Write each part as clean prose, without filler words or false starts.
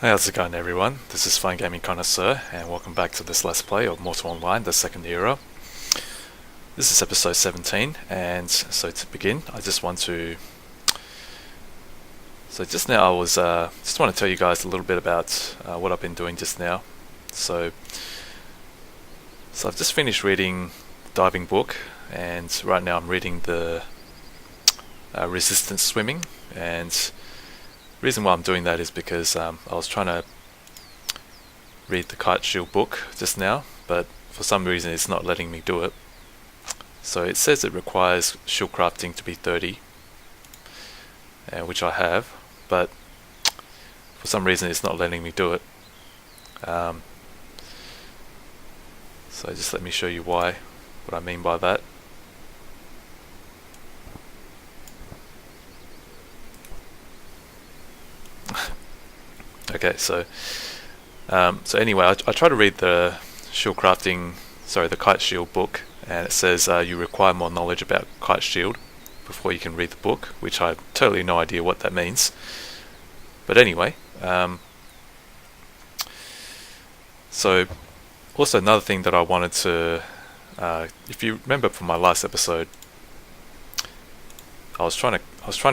How's it going, everyone? This is Fine Gaming Connoisseur, and welcome back to this Let's Play of Mortal Online, the Second Era. This is episode 17, and so to begin, I just want to... So just now I was... just want to tell you guys a little bit about what I've been doing just now. So I've just finished reading Diving Book, and right now I'm reading the Resistance Swimming, and the reason why I'm doing that is because I was trying to read the Kite Shield book just now, but for some reason it's not letting me do it. So it says it requires shield crafting to be 30, which I have, but for some reason it's not letting me do it. So just let me show you what I mean by that. Okay, so anyway, I try to read the the Kite Shield book, and it says you require more knowledge about Kite Shield before you can read the book, which I have totally no idea what that means. But anyway, so also another thing that I wanted to, if you remember from my last episode, I was trying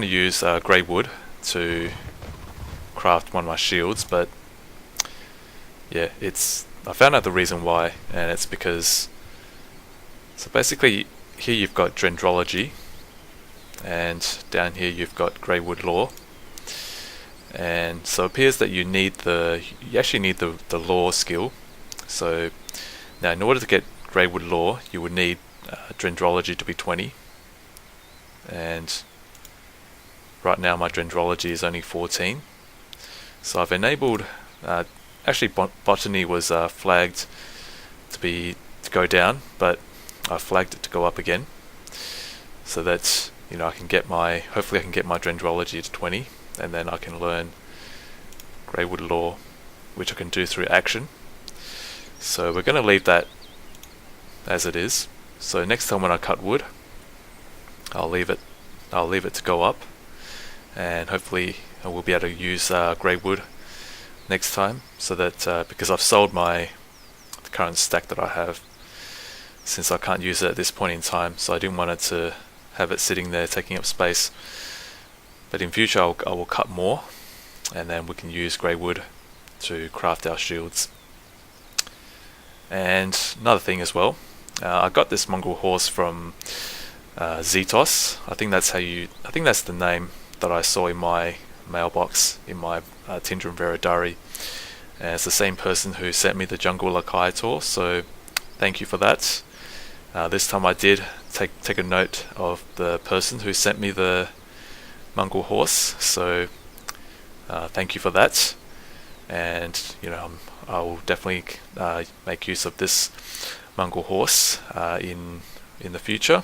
to use grey wood to craft one of my shields, but yeah, I found out the reason why, and it's because, so basically here you've got Dendrology, and down here you've got Greywood Lore, and so it appears that you actually need the Lore skill. So now in order to get Greywood Lore, you would need Dendrology to be 20, and right now my Dendrology is only 14. So I've enabled, actually botany was flagged to go down, but I flagged it to go up again, so that hopefully I can get my Dendrology to 20, and then I can learn Greywood Lore, which I can do through action. So we're going to leave that as it is. So next time when I cut wood, I'll leave it to go up, and hopefully I will be able to use grey wood next time, so that because I've sold the current stack that I have, since I can't use it at this point in time, so I didn't want it to have it sitting there taking up space. But in future I will cut more, and then we can use grey wood to craft our shields. And another thing as well, I got this mongrel horse from Zetos. I think that's the name that I saw in my mailbox in my Tindrem Veridari, and it's the same person who sent me the Jungle Lakai tour, so thank you for that. This time I did take a note of the person who sent me the mongrel horse, so thank you for that. And I will definitely make use of this mongrel horse in the future.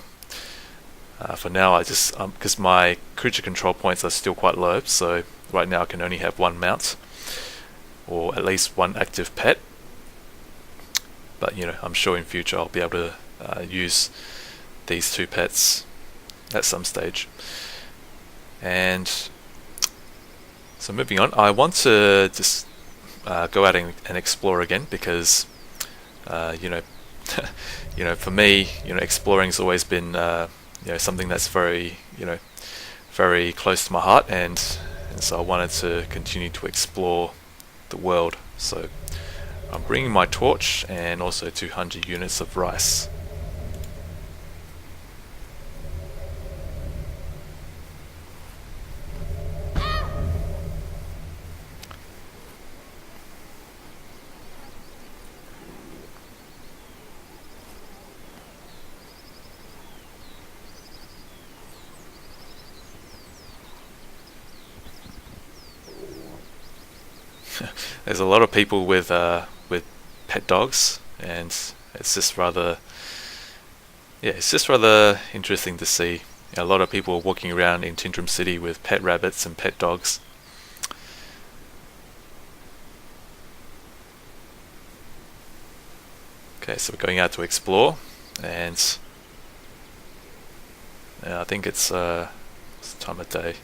For now, I just because my creature control points are still quite low, so right now I can only have one mount, or at least one active pet. But I'm sure in future I'll be able to use these two pets at some stage. And so moving on, I want to just go out and explore again, because for me, exploring's always been something that's very very close to my heart, and so I wanted to continue to explore the world. So I'm bringing my torch and also 200 units of rice. There's a lot of people with pet dogs, and it's just rather interesting to see. A lot of people walking around in Tindrem City with pet rabbits and pet dogs. Okay, so we're going out to explore, and I think it's what's the time of day?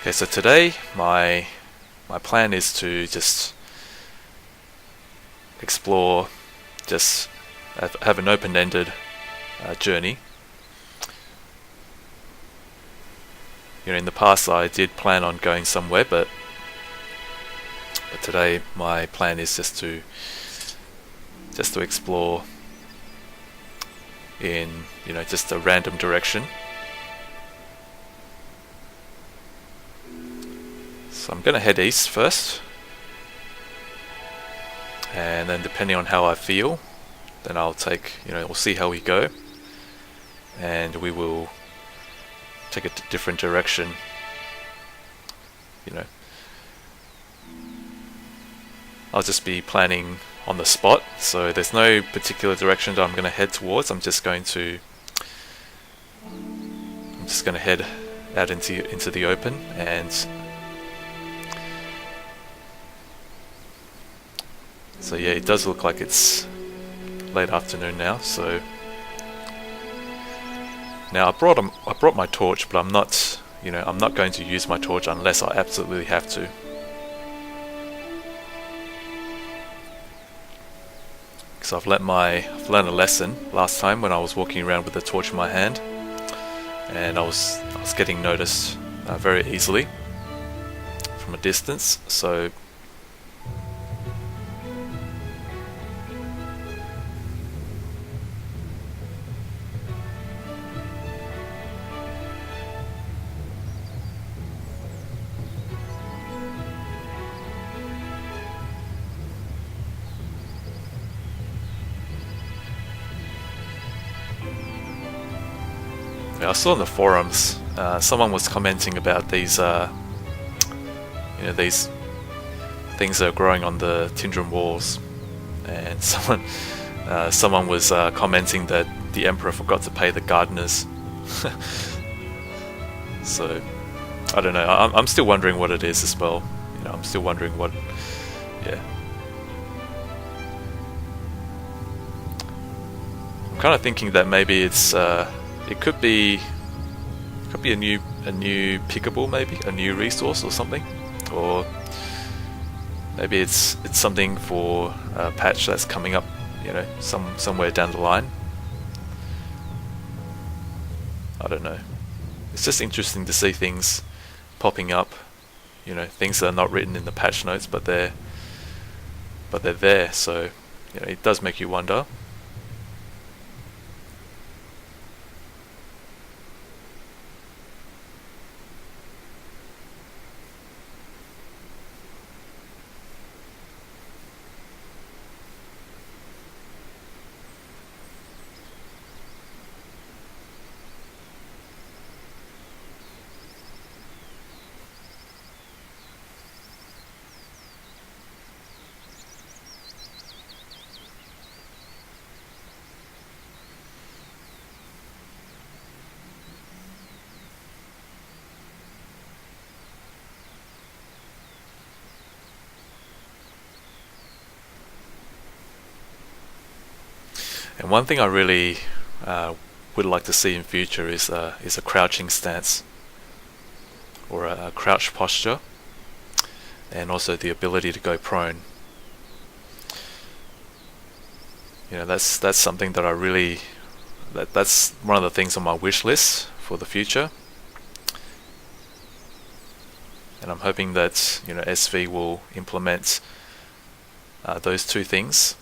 Okay, so today my plan is to just explore, just have an open-ended journey. In the past I did plan on going somewhere, but today my plan is just to explore in just a random direction. So I'm going to head east first, and then depending on how I feel, then I'll take, we'll see how we go, and we will take a different direction. I'll just be planning on the spot, so there's no particular direction that I'm going to head towards. I'm just going to head out into the open, and so yeah, it does look like it's late afternoon now. So now I brought my torch, but I'm not going to use my torch unless I absolutely have to. Because I've learned a lesson last time when I was walking around with the torch in my hand, and I was getting noticed very easily from a distance. So I saw in the forums, someone was commenting about these, these things that are growing on the Tindrem walls, and someone was commenting that the Emperor forgot to pay the gardeners. So I don't know. I'm still wondering what it is as well. I'm still wondering what. Yeah. I'm kind of thinking that maybe it's. It could be a new pickable, maybe a new resource or something, or maybe it's something for a patch that's coming up, somewhere down the line. I don't know. It's just interesting to see things popping up, things that are not written in the patch notes, but they're there. So it does make you wonder. And one thing I really would like to see in future is a crouching stance, or a crouch posture, and also the ability to go prone. That's something that I really that's one of the things on my wish list for the future, and I'm hoping that SV will implement those two things.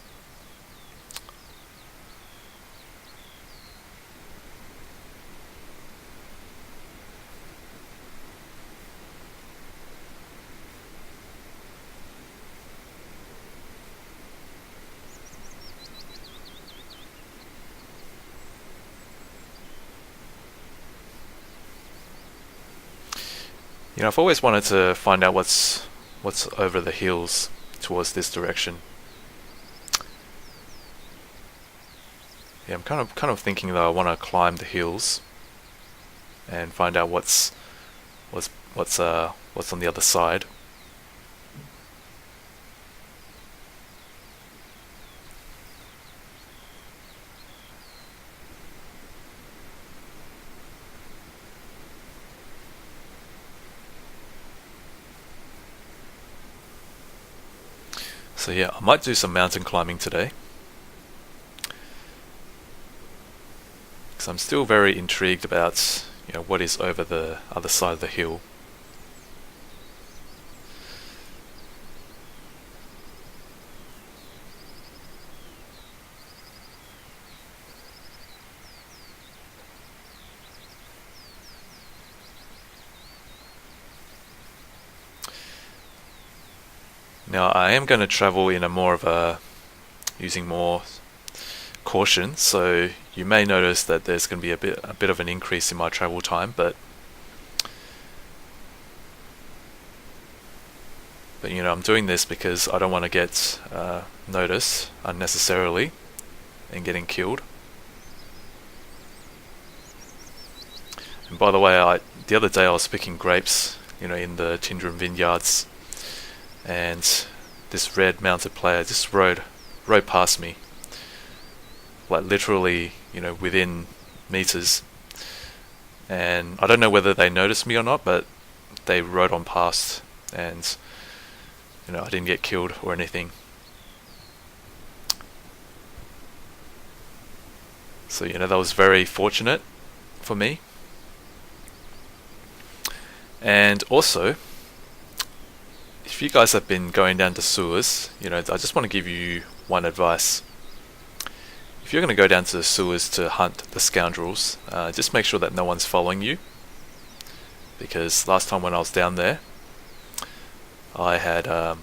I've always wanted to find out what's over the hills towards this direction. Yeah, I'm kind of thinking that I want to climb the hills and find out what's on the other side. So yeah, I might do some mountain climbing today, because I'm still very intrigued about what is over the other side of the hill. Now I am going to travel in a more of a using more caution, so you may notice that there's going to be a bit of an increase in my travel time, but I'm doing this because I don't want to get noticed unnecessarily and getting killed. And by the way, the other day I was picking grapes, in the Tindrem vineyards, and this red mounted player just rode past me, like literally, within meters. And I don't know whether they noticed me or not, but they rode on past, and I didn't get killed or anything. So that was very fortunate for me. And also, if you guys have been going down to sewers, I just want to give you one advice. If you're going to go down to the sewers to hunt the scoundrels, just make sure that no one's following you. Because last time when I was down there, I had, I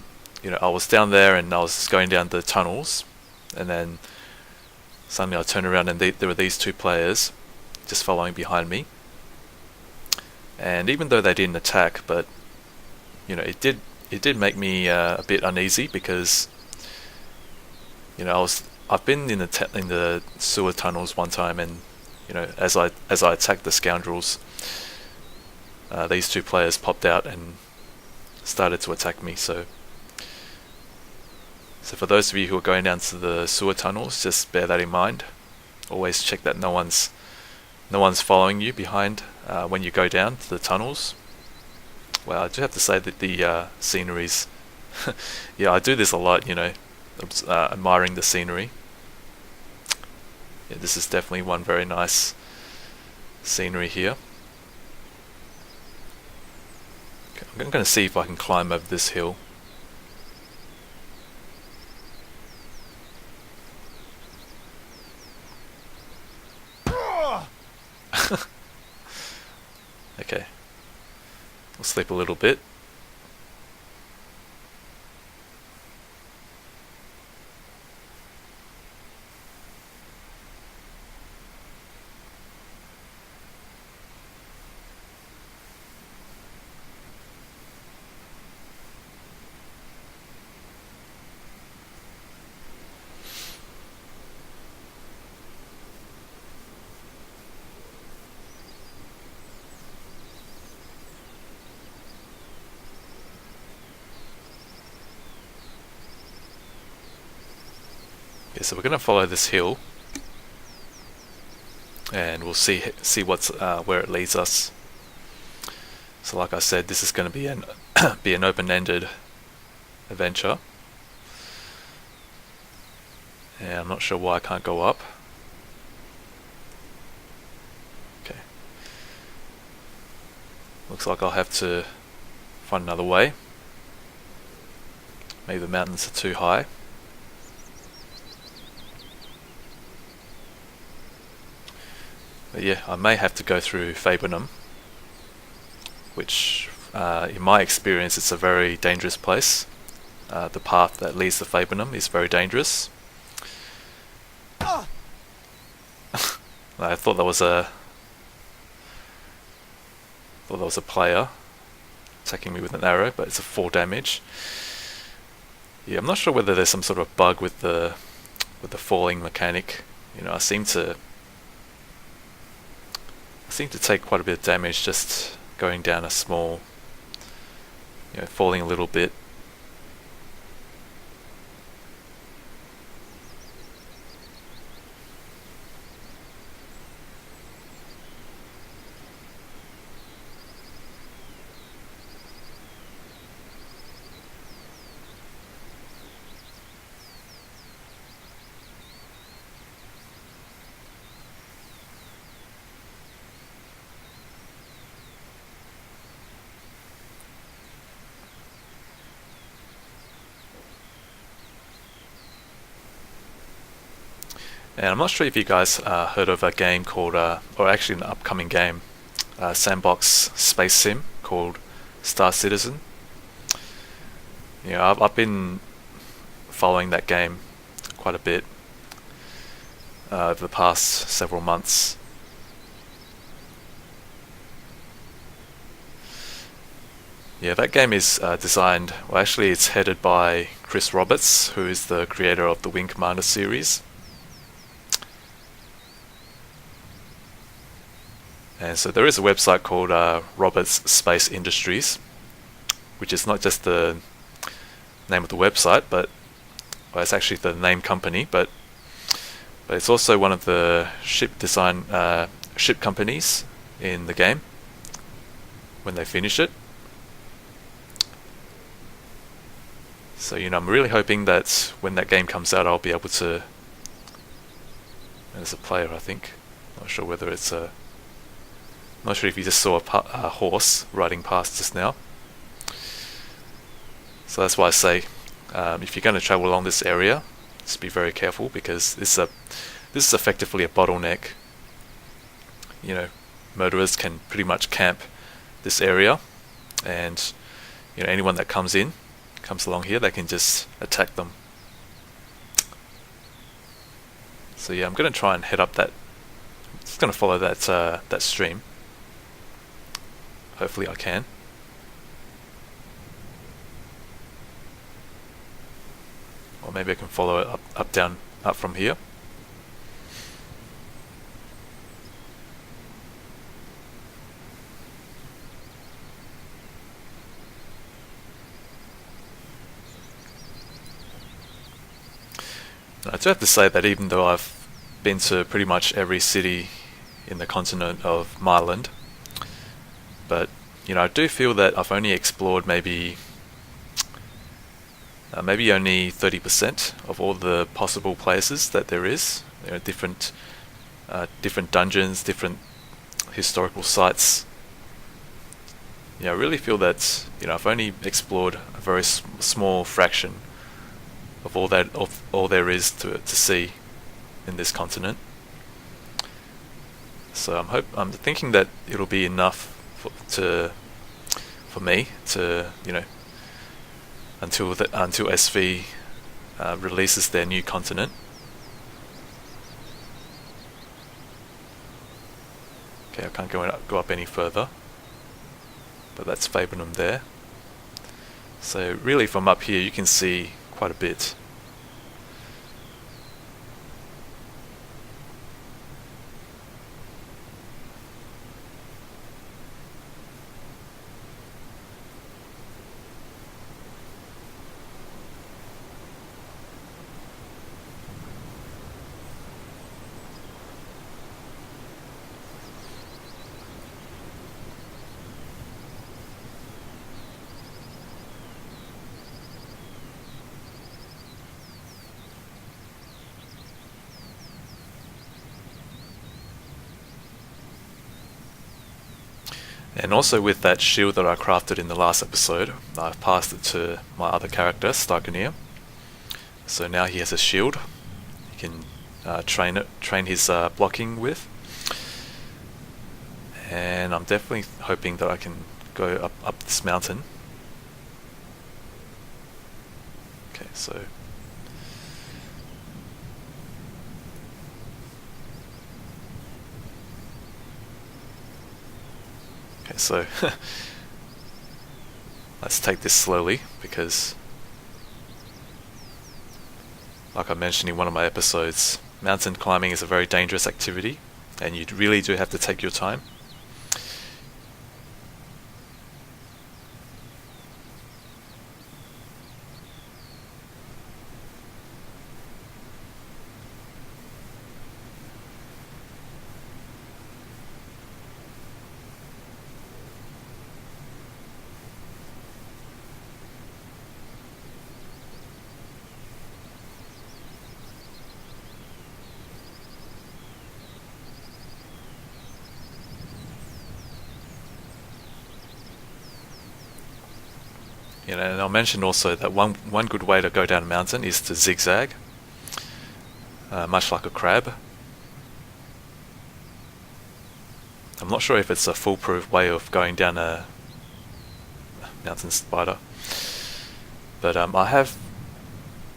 was down there and I was just going down the tunnels, and then suddenly I turned around and there were these two players just following behind me. And even though they didn't attack, but it did make me a bit uneasy, because I've been in the sewer tunnels one time, and as I attacked the scoundrels, these two players popped out and started to attack me. So for those of you who are going down to the sewer tunnels, just bear that in mind. Always check that no one's following you behind when you go down to the tunnels. Well, I do have to say that the scenery's yeah, I do this a lot, admiring the scenery. Yeah, this is definitely one very nice scenery here. Okay, I'm going to see if I can climb over this hill. Okay, we'll sleep a little bit. Okay, so we're going to follow this hill, and we'll see what's where it leads us. So, like I said, this is going to be an open-ended adventure, and I'm not sure why I can't go up. Okay, looks like I'll have to find another way. Maybe the mountains are too high. But yeah, I may have to go through Fabenham, which, in my experience, it's a very dangerous place. The path that leads to Fabenham is very dangerous. I thought that was a player attacking me with an arrow, but it's a 4 damage. Yeah, I'm not sure whether there's some sort of bug with the falling mechanic. I seem to take quite a bit of damage just going down a small, falling a little bit. And I'm not sure if you guys heard of a game called, or actually an upcoming game, sandbox space sim called Star Citizen. I've been following that game quite a bit over the past several months. Yeah, that game is designed, well actually it's headed by Chris Roberts, who is the creator of the Wing Commander series. And so there is a website called Roberts Space Industries, which is not just the name of the website, but it's actually the name company, but it's also one of the ship companies in the game when they finish it. So I'm really hoping that when that game comes out, I'll be able to, as a player, I think, not sure whether it's a, not sure if you just saw a horse riding past just now. So that's why I say, if you're going to travel along this area, just be very careful, because this is effectively a bottleneck. Murderers can pretty much camp this area, and anyone that comes along here, they can just attack them. So yeah, I'm going to try and head up that. Just going to follow that stream. Hopefully I can. Or maybe I can follow it up from here. I do have to say that even though I've been to pretty much every city in the continent of Myland, but I do feel that I've only explored maybe only 30% of all the possible places that there is. There are different dungeons, different historical sites. I really feel that I've only explored a very small fraction of all there is to see in this continent. So I'm thinking that it'll be enough for me to until SV releases their new continent. Okay, I can't go up any further, but that's Fabenham there. So really from up here you can see quite a bit. And also with that shield that I crafted in the last episode, I've passed it to my other character, Starkanier. So now he has a shield he can train his blocking with. And I'm definitely hoping that I can go up this mountain. Okay, so So let's take this slowly, because like I mentioned in one of my episodes, mountain climbing is a very dangerous activity and you really do have to take your time. And I'll mention also that one good way to go down a mountain is to zigzag. much like a crab. I'm not sure if it's a foolproof way of going down a mountain spider, but I have,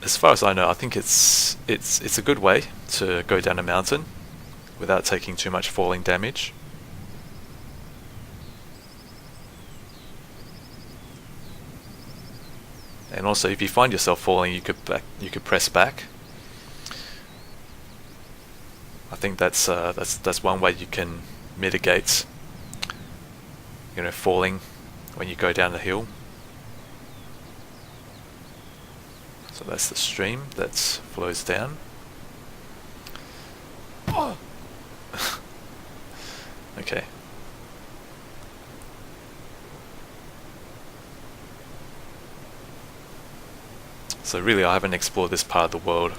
as far as I know, I think it's a good way to go down a mountain without taking too much falling damage. And also, if you find yourself falling, you could press back. I think that's one way you can mitigate, falling when you go down the hill. So that's the stream that flows down. Oh. Okay. So really, I haven't explored this part of the world.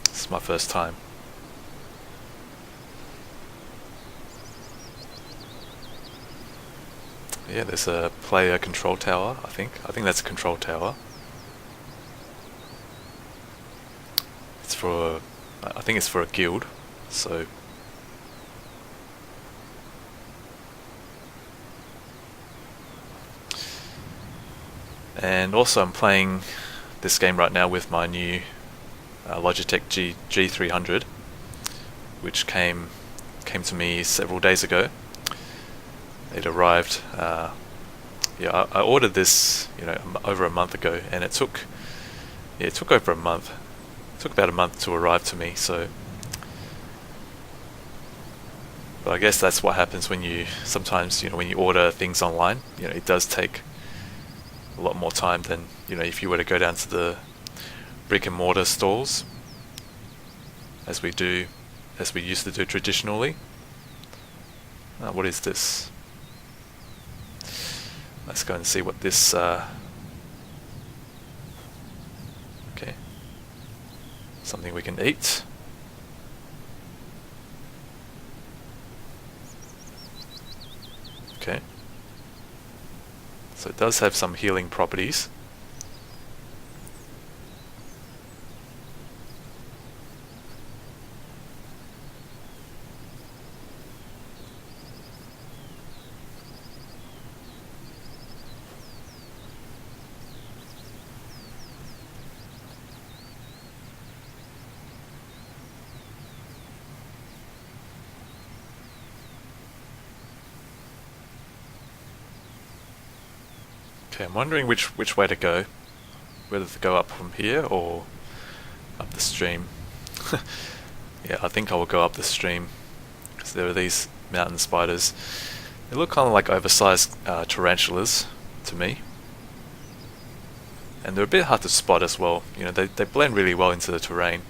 This is my first time. Yeah, there's a player control tower, I think. I think that's a control tower. I think it's for a guild, so... And also I'm playing this game right now with my new Logitech G300, which came to me several days ago. It arrived, I ordered this, over a month ago, and it took over a month. It took about a month to arrive to me, so... But I guess that's what happens when you, sometimes, when you order things online, it does take a lot more time than, if you were to go down to the brick and mortar stores, as we used to do traditionally. What is this? Let's go and see what this... Okay. Something we can eat. Okay. So it does have some healing properties. Okay, I'm wondering which way to go. Whether to go up from here or up the stream. Yeah, I think I will go up the stream, because there are these mountain spiders. They look kind of like oversized tarantulas to me. And they're a bit hard to spot as well. They blend really well into the terrain.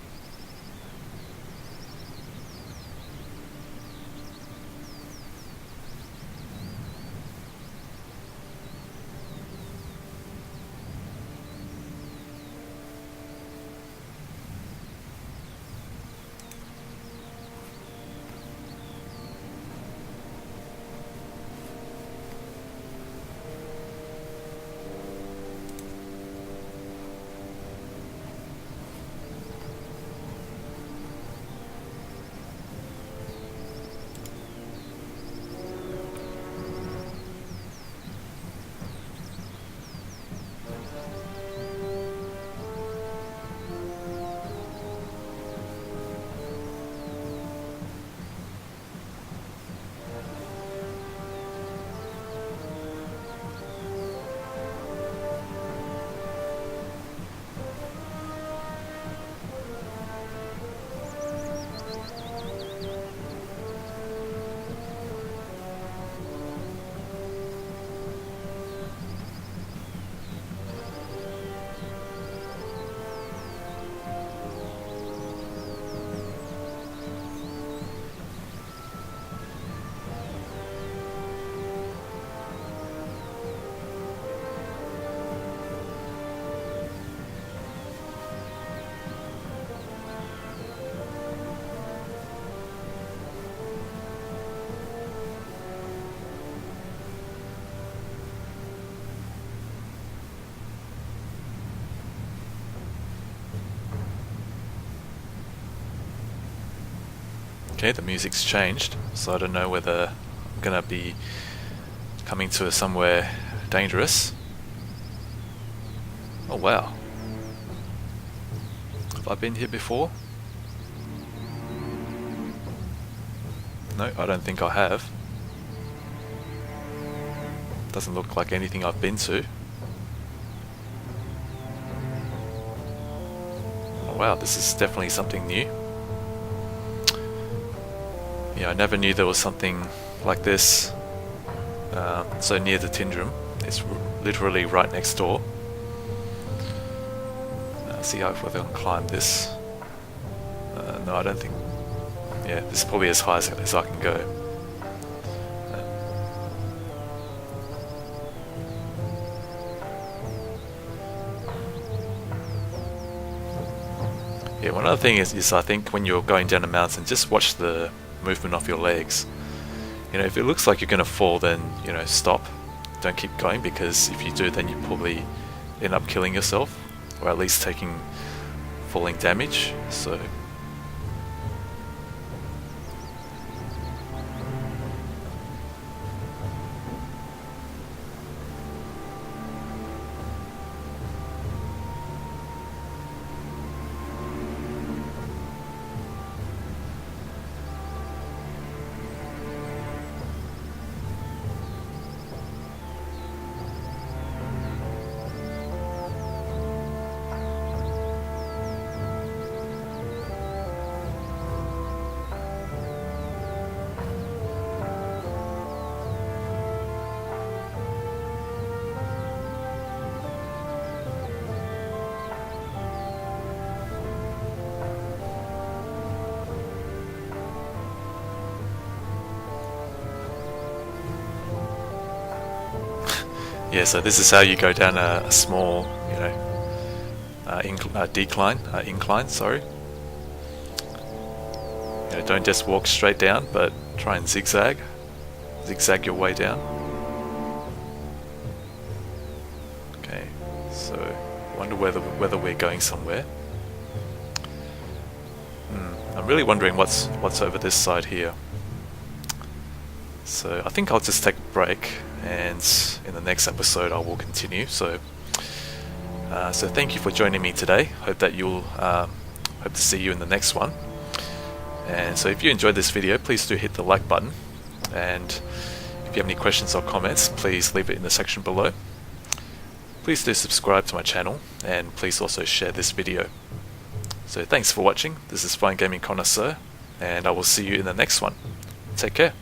Okay, the music's changed, so I don't know whether I'm gonna be coming to somewhere dangerous. Oh wow. Have I been here before? No, I don't think I have. Doesn't look like anything I've been to. Oh, wow, this is definitely something new. Yeah, I never knew there was something like this so near the Tindrem. It's literally right next door. See if I can climb this. No, I don't think. Yeah, this is probably as high as I can go. Yeah, one other thing is I think when you're going down a mountain, just watch the movement of your legs. You know, if it looks like you're going to fall, then, you know, stop. Don't keep going, because if you do, then you probably end up killing yourself, or at least taking falling damage. So yeah, so this is how you go down a small, you know, incline, sorry. You know, don't just walk straight down, but try and zigzag your way down. Okay, so I wonder whether we're going somewhere. I'm really wondering what's over this side here. So I think I'll just take a break, and in the next episode I will continue. So thank you for joining me today. Hope that you'll hope to see you in the next one. And so if you enjoyed this video, please do hit the like button, and if you have any questions or comments, please leave it in the section below. Please do subscribe to my channel, and please also share this video. So thanks for watching. This is Fine Gaming Connoisseur, and I will see you in the next one. Take care.